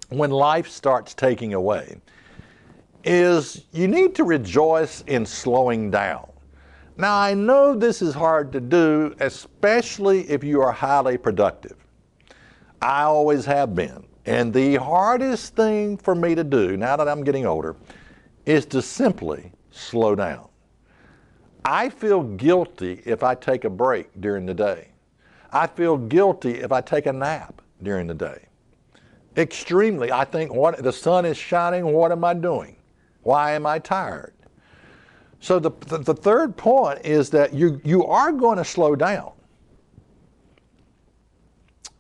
when life starts taking away is you need to rejoice in slowing down. Now, I know this is hard to do, especially if you are highly productive. I always have been. And the hardest thing for me to do, now that I'm getting older, is to simply slow down. I feel guilty if I take a break during the day. I feel guilty if I take a nap during the day. Extremely. I think, what, the sun is shining, what am I doing? Why am I tired? So the third point is that you are going to slow down.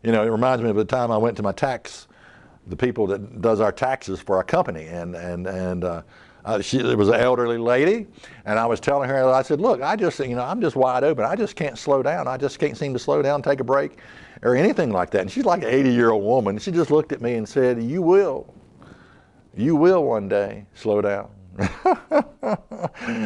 You know, it reminds me of the time I went to the people that does our taxes for our company, and it was an elderly lady, and I was telling her, I said, look, I'm just wide open. I just can't slow down. I just can't seem to slow down, take a break, or anything like that. And she's like an 80-year-old woman. She just looked at me and said, you will one day slow down.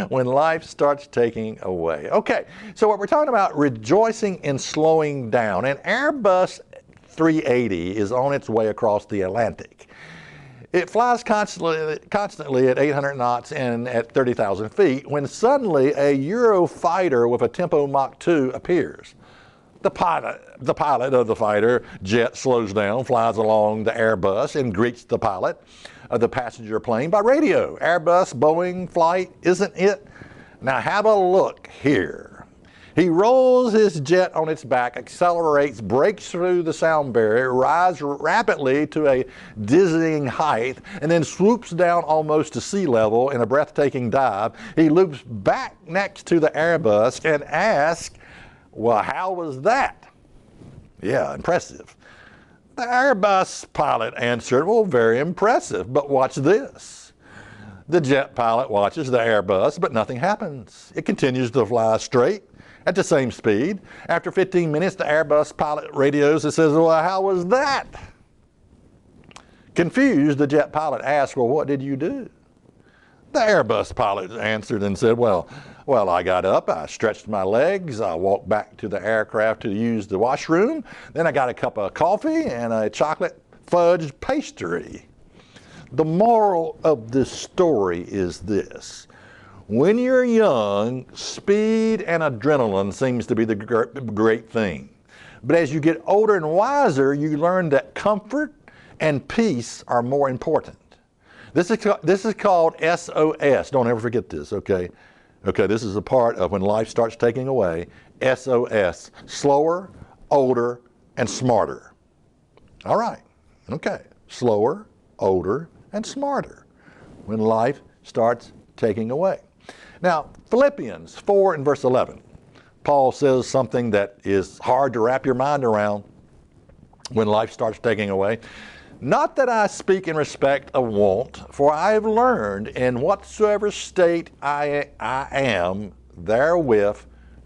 When life starts taking away. Okay, so what we're talking about, rejoicing in slowing down. An Airbus 380 is on its way across the Atlantic. It flies constantly at 800 knots and at 30,000 feet when suddenly a Eurofighter with a tempo Mach 2 appears. The pilot of the fighter jet slows down, flies along the Airbus, and greets the pilot of the passenger plane by radio. Airbus, Boeing flight, isn't it? Now have a look here. He rolls his jet on its back, accelerates, breaks through the sound barrier, rises rapidly to a dizzying height, and then swoops down almost to sea level in a breathtaking dive. He loops back next to the Airbus and asks, well, how was that? Yeah, impressive. The Airbus pilot answered, well, very impressive, but watch this. The jet pilot watches the Airbus, but nothing happens. It continues to fly straight at the same speed. After 15 minutes, the Airbus pilot radios and says, well, how was that? Confused, the jet pilot asked, well, what did you do? The Airbus pilot answered and said, well, I got up, I stretched my legs, I walked back to the aircraft to use the washroom, then I got a cup of coffee and a chocolate fudge pastry. The moral of this story is this. When you're young, speed and adrenaline seems to be the great thing. But as you get older and wiser, you learn that comfort and peace are more important. This is called SOS. Don't ever forget this, okay? Okay, this is a part of when life starts taking away. SOS. Slower, older, and smarter. All right. Okay. Slower, older, and smarter when life starts taking away. Now, Philippians 4 and verse 11. Paul says something that is hard to wrap your mind around when life starts taking away. Not that I speak in respect of want, for I have learned in whatsoever state I am therewith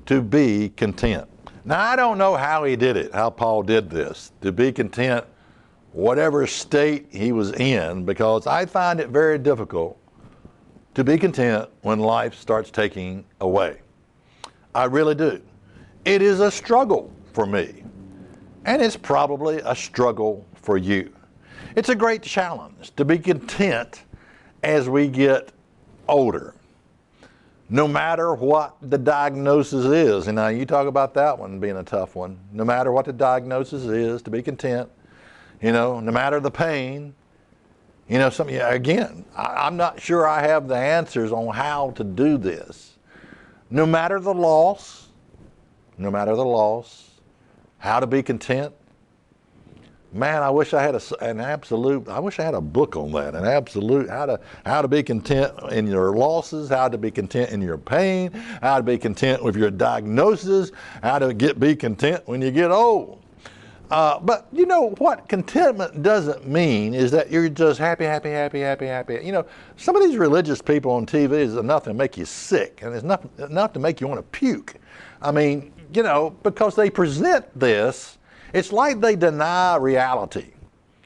to be content. Now, I don't know how he did it, how Paul did this, to be content whatever state he was in, because I find it very difficult to be content when life starts taking away. I really do. It is a struggle for me, and it's probably a struggle for you. It's a great challenge to be content as we get older, no matter what the diagnosis is. And now you talk about that one being a tough one. No matter what the diagnosis is, to be content, no matter the pain, again, I'm not sure I have the answers on how to do this. No matter the loss, how to be content. Man, I wish I had I wish I had a book on that, how to be content in your losses, how to be content in your pain, how to be content with your diagnosis, how to be content when you get old. But you know what contentment doesn't mean is that you're just happy. Some of these religious people on TV is enough to make you sick, and it's enough to make you want to puke. I mean, because they present this, it's like they deny reality,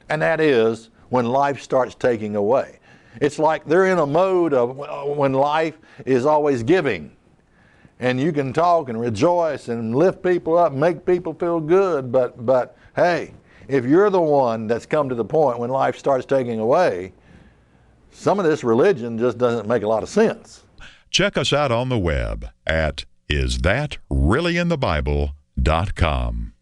and that is when life starts taking away. It's like they're in a mode of when life is always giving, and you can talk and rejoice and lift people up, make people feel good, but hey, if you're the one that's come to the point when life starts taking away, some of this religion just doesn't make a lot of sense. Check us out on the web at isthatreallyinthebible.com.